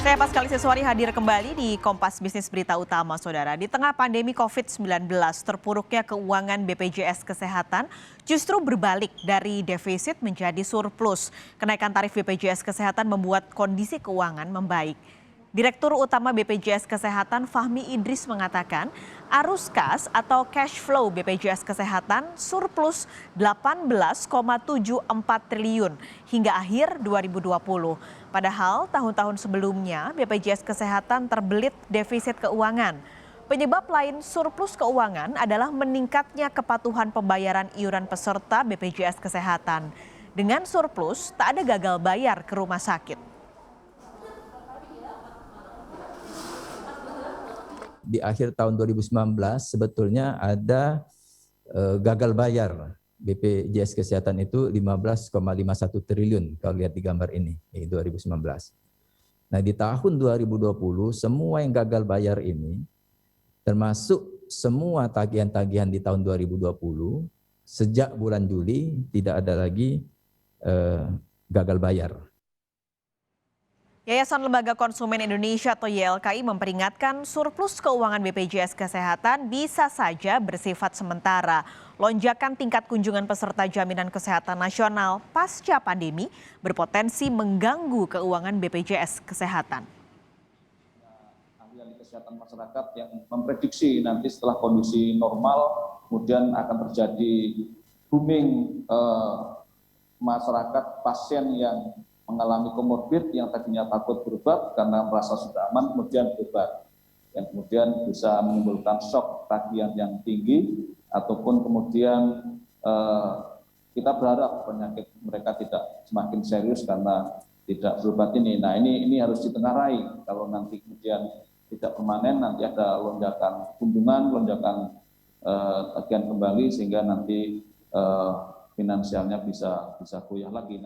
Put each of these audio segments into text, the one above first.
Saya Pascal Siswari hadir kembali di Kompas Bisnis Berita Utama, Saudara. Di tengah pandemi COVID-19, terpuruknya keuangan BPJS Kesehatan justru berbalik dari defisit menjadi surplus. Kenaikan tarif BPJS Kesehatan membuat kondisi keuangan membaik. Direktur Utama BPJS Kesehatan Fahmi Idris mengatakan, arus kas atau cash flow BPJS Kesehatan surplus 18,74 triliun hingga akhir 2020. Padahal tahun-tahun sebelumnya BPJS Kesehatan terbelit defisit keuangan. Penyebab lain surplus keuangan adalah meningkatnya kepatuhan pembayaran iuran peserta BPJS Kesehatan. Dengan surplus, tak ada gagal bayar ke rumah sakit. Di akhir tahun 2019 sebetulnya ada gagal bayar BPJS Kesehatan itu 15,51 triliun kalau lihat di gambar ini 2019. Nah di tahun 2020 semua yang gagal bayar ini termasuk semua tagihan-tagihan di tahun 2020 sejak bulan Juli tidak ada lagi gagal bayar. Yayasan Lembaga Konsumen Indonesia atau YLKI memperingatkan surplus keuangan BPJS Kesehatan bisa saja bersifat sementara. Lonjakan tingkat kunjungan peserta jaminan kesehatan nasional pasca pandemi berpotensi mengganggu keuangan BPJS Kesehatan. Ahli kesehatan masyarakat yang memprediksi nanti setelah kondisi normal kemudian akan terjadi booming masyarakat pasien yang mengalami komorbid yang tadinya takut berobat karena merasa sudah aman kemudian berobat yang kemudian bisa menimbulkan shock tagihan yang tinggi ataupun kemudian kita berharap penyakit mereka tidak semakin serius karena tidak berobat ini. Nah ini harus ditengarai kalau nanti kemudian tidak permanen nanti ada lonjakan kunjungan, lonjakan tagihan kembali sehingga nanti finansialnya bisa goyah lagi.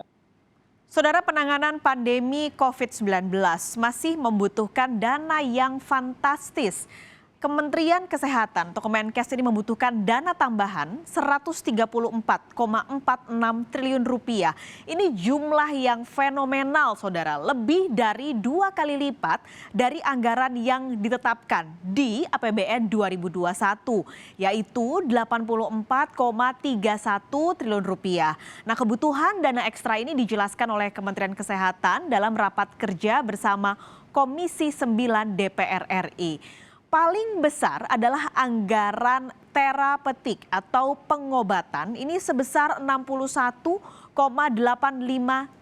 Saudara, penanganan pandemi COVID-19 masih membutuhkan dana yang fantastis. Kementerian Kesehatan atau Kemenkes ini membutuhkan dana tambahan 134,46 triliun rupiah. Ini jumlah yang fenomenal, Saudara. Lebih dari 2 kali lipat dari anggaran yang ditetapkan di APBN 2021, yaitu 84,31 triliun rupiah. Nah, kebutuhan dana ekstra ini dijelaskan oleh Kementerian Kesehatan dalam rapat kerja bersama Komisi 9 DPR RI. Paling besar adalah anggaran terapeutik atau pengobatan, ini sebesar 61,85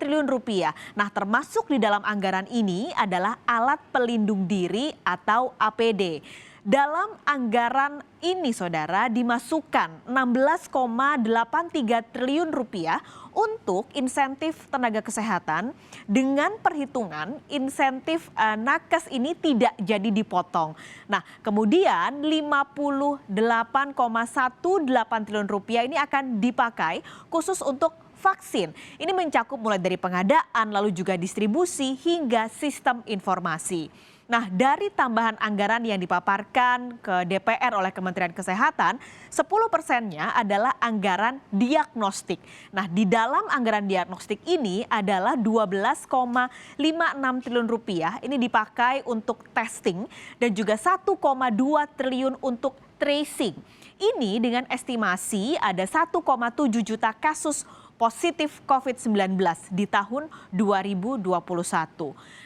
triliun rupiah. Nah, termasuk di dalam anggaran ini adalah alat pelindung diri atau APD. Dalam anggaran ini, Saudara, dimasukkan 16,83 triliun rupiah untuk insentif tenaga kesehatan dengan perhitungan insentif nakes ini tidak jadi dipotong. Nah, kemudian 58,18 triliun rupiah ini akan dipakai khusus untuk vaksin. Ini mencakup mulai dari pengadaan, lalu juga distribusi hingga sistem informasi. Nah, dari tambahan anggaran yang dipaparkan ke DPR oleh Kementerian Kesehatan, 10%-nya adalah anggaran diagnostik. Nah, di dalam anggaran diagnostik ini adalah 12,56 triliun rupiah. Ini dipakai untuk testing dan juga 1,2 triliun untuk tracing. Ini dengan estimasi ada 1,7 juta kasus positif COVID-19 di tahun 2021.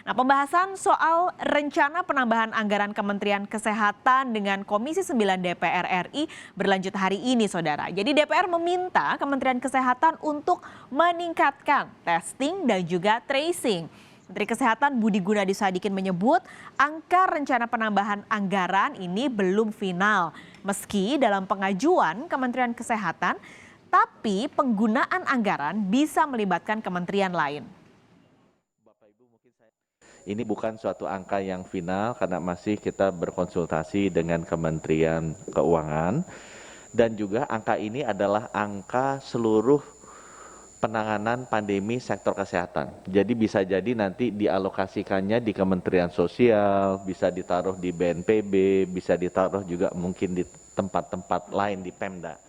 Nah, pembahasan soal rencana penambahan anggaran Kementerian Kesehatan dengan Komisi 9 DPR RI berlanjut hari ini, Saudara. Jadi DPR meminta Kementerian Kesehatan untuk meningkatkan testing dan juga tracing. Menteri Kesehatan Budi Gunadi Sadikin menyebut angka rencana penambahan anggaran ini belum final. Meski dalam pengajuan Kementerian Kesehatan, tapi penggunaan anggaran bisa melibatkan kementerian lain. Ini bukan suatu angka yang final karena masih kita berkonsultasi dengan Kementerian Keuangan. Dan juga angka ini adalah angka seluruh penanganan pandemi sektor kesehatan. Jadi bisa jadi nanti dialokasikannya di Kementerian Sosial, bisa ditaruh di BNPB, bisa ditaruh juga mungkin di tempat-tempat lain di Pemda.